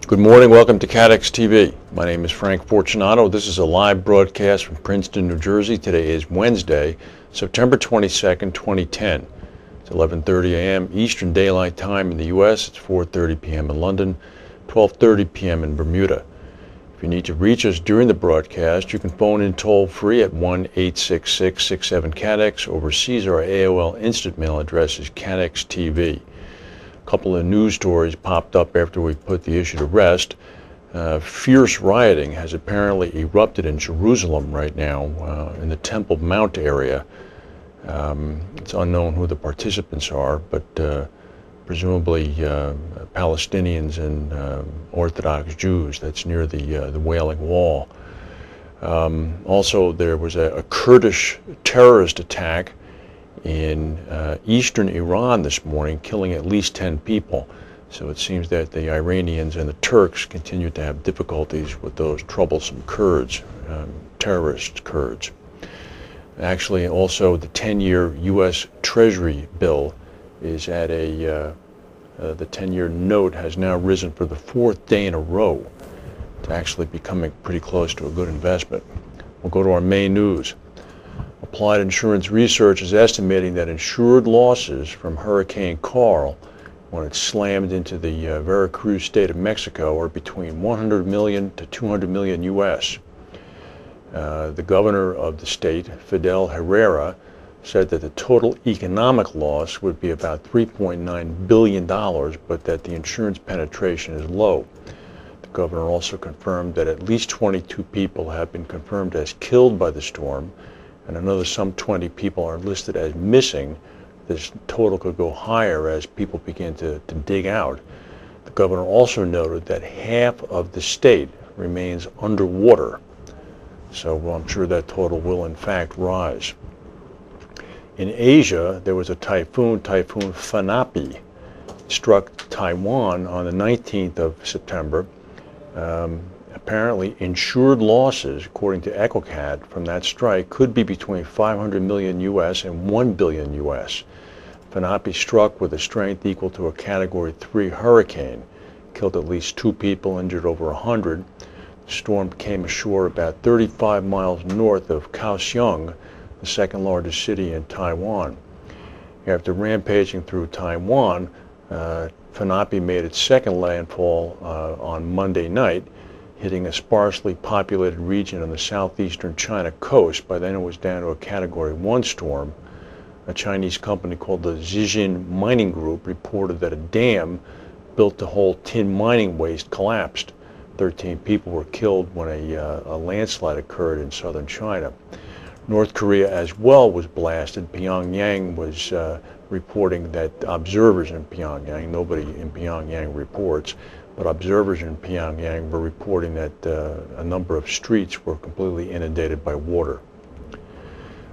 Good morning, welcome to CATEX-TV. My name is Frank Fortunato. This is a live broadcast from Princeton, New Jersey. Today is Wednesday, September 22nd, 2010. It's 11:30 a.m. Eastern Daylight Time in the U.S. It's 4:30 p.m. in London, 12:30 p.m. in Bermuda. If you need to reach us during the broadcast, you can phone in toll-free at 1-866-67-CATEX. Overseas, our AOL instant mail address is CATEX-TV. A couple of news stories popped up after we put the issue to rest. Fierce rioting has apparently erupted in Jerusalem right now in the Temple Mount area. It's unknown who the participants are, but presumably Palestinians and Orthodox Jews. That's near the Wailing Wall. Also, there was a Kurdish terrorist attack in eastern Iran this morning, killing at least 10 people. So it seems that the Iranians and the Turks continue to have difficulties with those troublesome Kurds, terrorist Kurds. Actually, also the 10-year U.S. Treasury bill is at the 10-year note has now risen for the fourth day in a row to actually becoming pretty close to a good investment. We'll go to our main news. Applied Insurance Research is estimating that insured losses from Hurricane Carl, when it slammed into the Veracruz state of Mexico, are between 100 million to 200 million U.S. The governor of the state, Fidel Herrera, said that the total economic loss would be about $3.9 billion, but that the insurance penetration is low. The governor also confirmed that at least 22 people have been confirmed as killed by the storm, and another some 20 people are listed as missing. This total could go higher as people begin to dig out. The governor also noted that half of the state remains underwater, so I'm sure that total will in fact rise. In Asia, there was a Typhoon Fanapi, struck Taiwan on the 19th of September. Apparently, insured losses, according to ECOCAT, from that strike could be between 500 million U.S. and 1 billion U.S. Fanapi struck with a strength equal to a Category 3 hurricane, killed at least 2 people, injured over 100. The storm came ashore about 35 miles north of Kaohsiung, the second largest city in Taiwan. After rampaging through Taiwan, Fanapi made its second landfall on Monday night, hitting a sparsely populated region on the southeastern China coast. By then it was down to a Category 1 storm. A Chinese company called the Zijin Mining Group reported that a dam built to hold tin mining waste collapsed. 13 people were killed when a landslide occurred in southern China. North Korea as well was blasted. Pyongyang was reporting that observers in Pyongyang, nobody in Pyongyang reports, but observers in Pyongyang were reporting that a number of streets were completely inundated by water.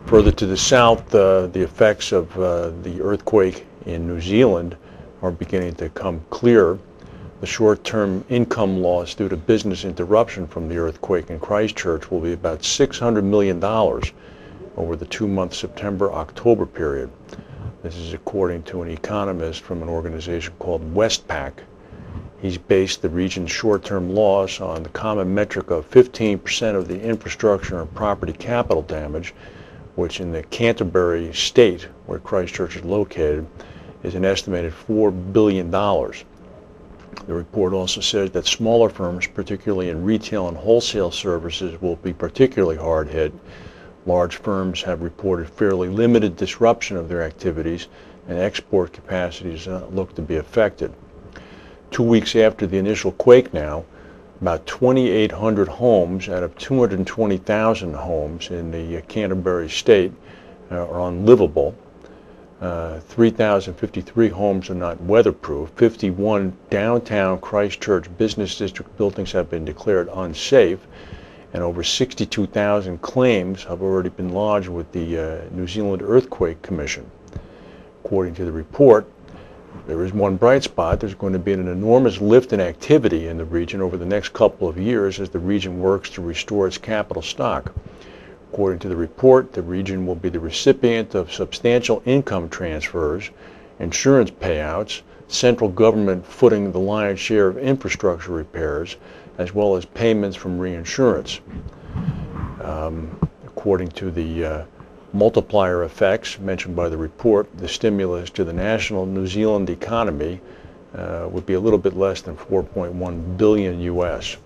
Further to the south, the effects of the earthquake in New Zealand are beginning to come clear. The short-term income loss due to business interruption from the earthquake in Christchurch will be about $600 million over the 2-month September-October period. This is according to an economist from an organization called Westpac. He's based the region's short-term loss on the common metric of 15% of the infrastructure and property capital damage, which in the Canterbury state, where Christchurch is located, is an estimated $4 billion. The report also says that smaller firms, particularly in retail and wholesale services, will be particularly hard hit. Large firms have reported fairly limited disruption of their activities, and export capacities look to be affected. 2 weeks after the initial quake now, about 2,800 homes out of 220,000 homes in the Canterbury state are unlivable. 3,053 homes are not weatherproof. 51 downtown Christchurch business district buildings have been declared unsafe, and over 62,000 claims have already been lodged with the New Zealand Earthquake Commission. According to the report, there is one bright spot. There's going to be an enormous lift in activity in the region over the next couple of years as the region works to restore its capital stock. According to the report, the region will be the recipient of substantial income transfers, insurance payouts, central government footing the lion's share of infrastructure repairs, as well as payments from reinsurance. According to the multiplier effects mentioned by the report, the stimulus to the national New Zealand economy would be a little bit less than 4.1 billion US.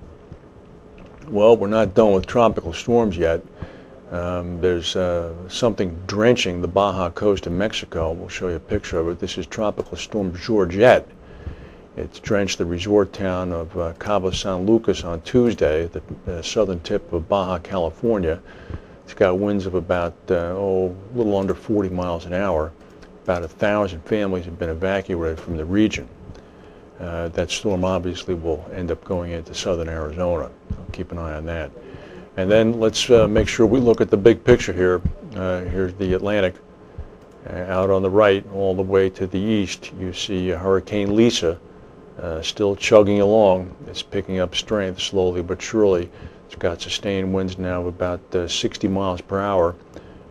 Well, we're not done with tropical storms yet. There's something drenching the Baja coast of Mexico. We'll show you a picture of it. This is Tropical Storm Georgette. It's drenched the resort town of Cabo San Lucas on Tuesday at the southern tip of Baja California. It's got winds of about, a little under 40 miles an hour. About 1,000 families have been evacuated from the region. That storm obviously will end up going into southern Arizona. I'll keep an eye on that. And then let's make sure we look at the big picture here. Here's the Atlantic. Out on the right, all the way to the east, you see Hurricane Lisa still chugging along. It's picking up strength slowly but surely. It's got sustained winds now of about 60 miles per hour.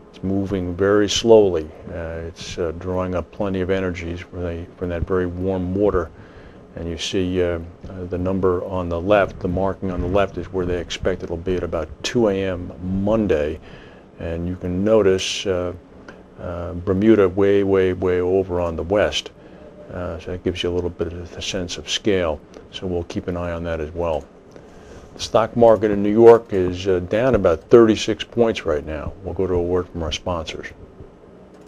It's moving very slowly. It's drawing up plenty of energies from that very warm water. And you see the number on the left, the marking on the left is where they expect it'll be at about 2 a.m. Monday. And you can notice Bermuda way over on the west. So that gives you a little bit of a sense of scale. So we'll keep an eye on that as well. The stock market in New York is down about 36 points right now. We'll go to a word from our sponsors.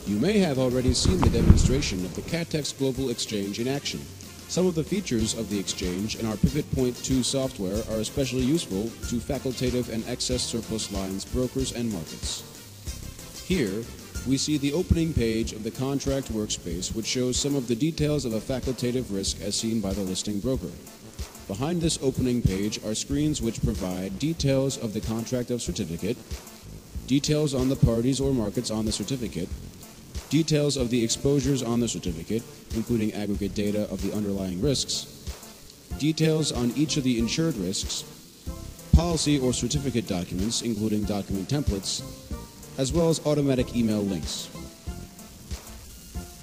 You may have already seen the demonstration of the CATEX Global Exchange in action. Some of the features of the exchange and our Pivot Point 2 software are especially useful to facultative and excess surplus lines brokers and markets. Here, we see the opening page of the contract workspace, which shows some of the details of a facultative risk as seen by the listing broker. Behind this opening page are screens which provide details of the contract of certificate, details on the parties or markets on the certificate, details of the exposures on the certificate, including aggregate data of the underlying risks, details on each of the insured risks, policy or certificate documents, including document templates, as well as automatic email links.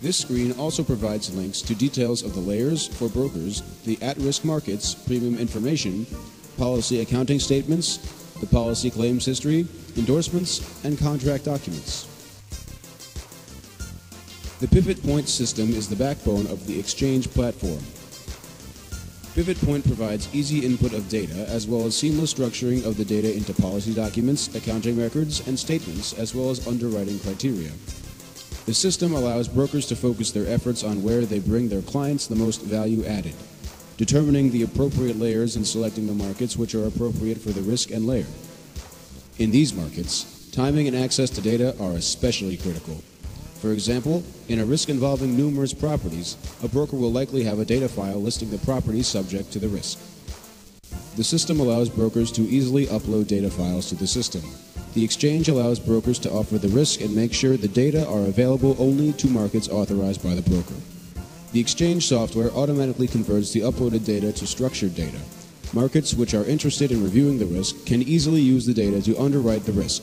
This screen also provides links to details of the layers for brokers, the at-risk markets, premium information, policy accounting statements, the policy claims history, endorsements, and contract documents. The Pivot Point system is the backbone of the exchange platform. Pivot Point provides easy input of data as well as seamless structuring of the data into policy documents, accounting records, and statements, as well as underwriting criteria. The system allows brokers to focus their efforts on where they bring their clients the most value added, determining the appropriate layers and selecting the markets which are appropriate for the risk and layer. In these markets, timing and access to data are especially critical. For example, in a risk involving numerous properties, a broker will likely have a data file listing the properties subject to the risk. The system allows brokers to easily upload data files to the system. The exchange allows brokers to offer the risk and make sure the data are available only to markets authorized by the broker. The exchange software automatically converts the uploaded data to structured data. Markets which are interested in reviewing the risk can easily use the data to underwrite the risk.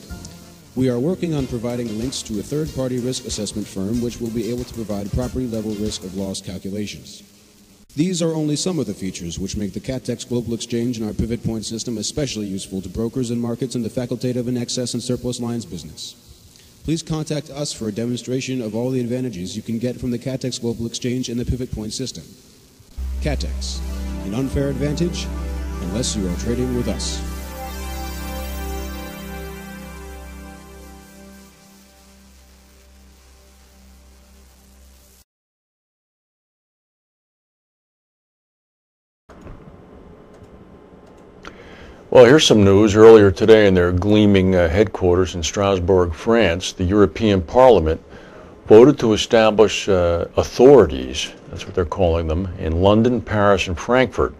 We are working on providing links to a third-party risk assessment firm which will be able to provide property-level risk of loss calculations. These are only some of the features which make the CATEX Global Exchange and our Pivot Point system especially useful to brokers and markets in the facultative and excess and surplus lines business. Please contact us for a demonstration of all the advantages you can get from the CATEX Global Exchange and the Pivot Point system. CATEX, an unfair advantage unless you are trading with us. Well, here's some news. Earlier today in their gleaming headquarters in Strasbourg, France, the European Parliament voted to establish authorities, that's what they're calling them, in London, Paris, and Frankfurt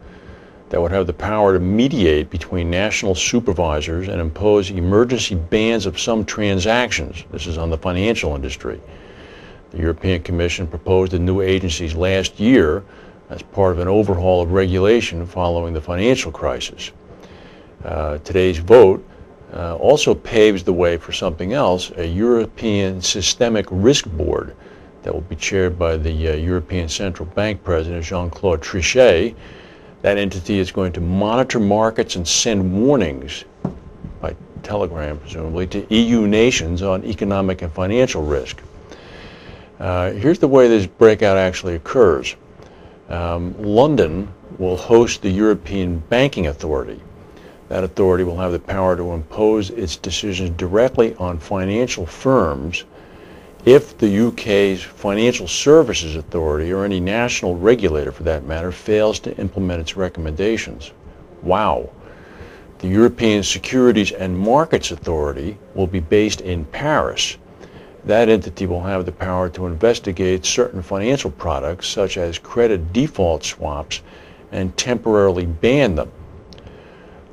that would have the power to mediate between national supervisors and impose emergency bans of some transactions. This is on the financial industry. The European Commission proposed the new agencies last year as part of an overhaul of regulation following the financial crisis. Today's vote also paves the way for something else, a European Systemic Risk Board that will be chaired by the European Central Bank President, Jean-Claude Trichet. That entity is going to monitor markets and send warnings by telegram, presumably, to EU nations on economic and financial risk. Here's the way this breakout actually occurs. London will host the European Banking Authority. That authority will have the power to impose its decisions directly on financial firms if the UK's Financial Services Authority, or any national regulator for that matter, fails to implement its recommendations. Wow. The European Securities and Markets Authority will be based in Paris. That entity will have the power to investigate certain financial products, such as credit default swaps, and temporarily ban them.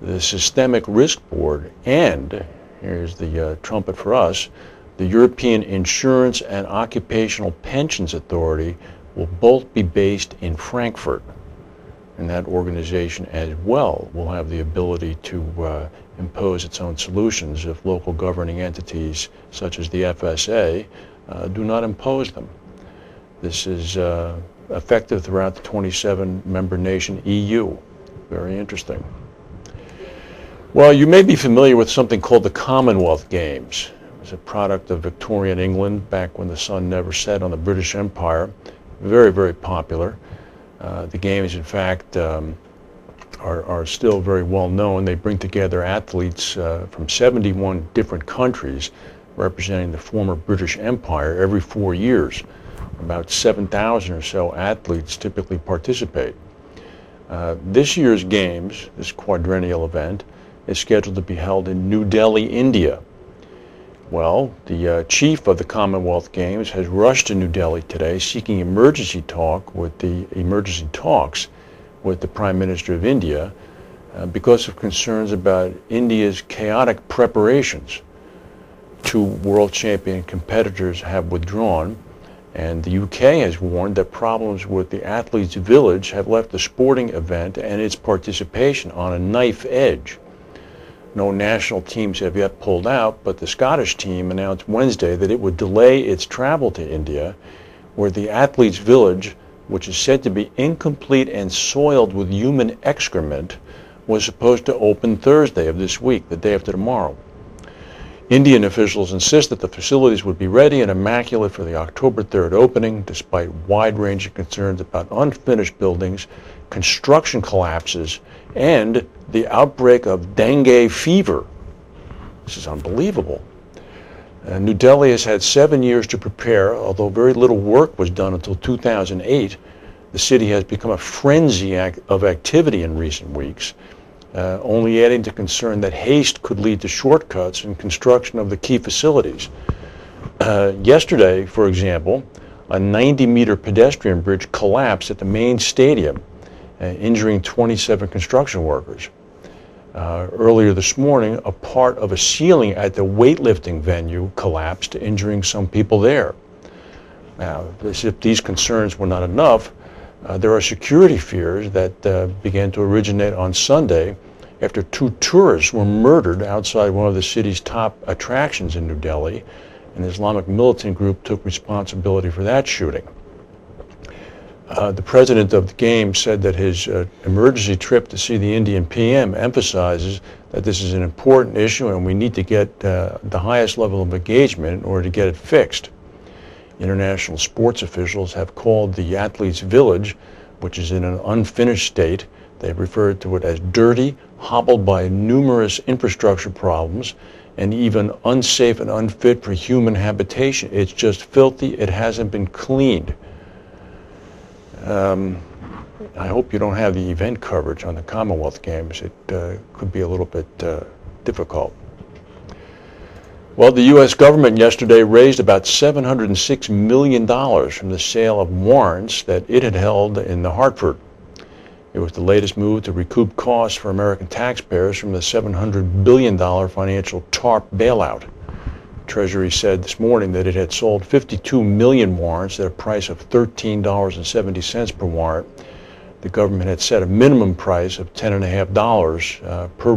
The Systemic Risk Board and, here's the trumpet for us, the European Insurance and Occupational Pensions Authority will both be based in Frankfurt. And that organization as well will have the ability to impose its own solutions if local governing entities such as the FSA do not impose them. This is effective throughout the 27-member nation EU. Very interesting. Well, you may be familiar with something called the Commonwealth Games. It was a product of Victorian England back when the sun never set on the British Empire. Very, very popular. The games, in fact, are still very well known. They bring together athletes from 71 different countries representing the former British Empire every 4 years. About 7,000 or so athletes typically participate. This year's games, this quadrennial event, is scheduled to be held in New Delhi, India. Well, the chief of the Commonwealth Games has rushed to New Delhi today seeking emergency talks with the Prime Minister of India because of concerns about India's chaotic preparations. 2 world champion competitors have withdrawn, and the UK has warned that problems with the athletes' village have left the sporting event and its participation on a knife edge. No national teams have yet pulled out, but the Scottish team announced Wednesday that it would delay its travel to India, where the athletes' village, which is said to be incomplete and soiled with human excrement, was supposed to open Thursday of this week, the day after tomorrow. Indian officials insist that the facilities would be ready and immaculate for the October 3rd opening, despite wide-ranging concerns about unfinished buildings, construction collapses, and the outbreak of dengue fever. This is unbelievable. New Delhi has had 7 years to prepare, although very little work was done until 2008. The city has become a frenzy of activity in recent weeks, only adding to concern that haste could lead to shortcuts in construction of the key facilities. Yesterday, for example, a 90-meter pedestrian bridge collapsed at the main stadium, injuring 27 construction workers. Earlier this morning, a part of a ceiling at the weightlifting venue collapsed, injuring some people there. Now, as if these concerns were not enough, there are security fears that began to originate on Sunday after 2 tourists were murdered outside one of the city's top attractions in New Delhi. An Islamic militant group took responsibility for that shooting. The president of the Games said that his emergency trip to see the Indian PM emphasizes that this is an important issue and we need to get the highest level of engagement in order to get it fixed. International sports officials have called the athletes' village, which is in an unfinished state, they've referred to it as dirty, hobbled by numerous infrastructure problems, and even unsafe and unfit for human habitation. It's just filthy. It hasn't been cleaned. I hope you don't have the event coverage on the Commonwealth Games. It could be a little bit difficult. Well, the U.S. government yesterday raised about $706 million from the sale of warrants that it had held in the Hartford. It was the latest move to recoup costs for American taxpayers from the $700 billion financial TARP bailout. Treasury said this morning that it had sold 52 million warrants at a price of $13.70 per warrant. The government had set a minimum price of $10.50 per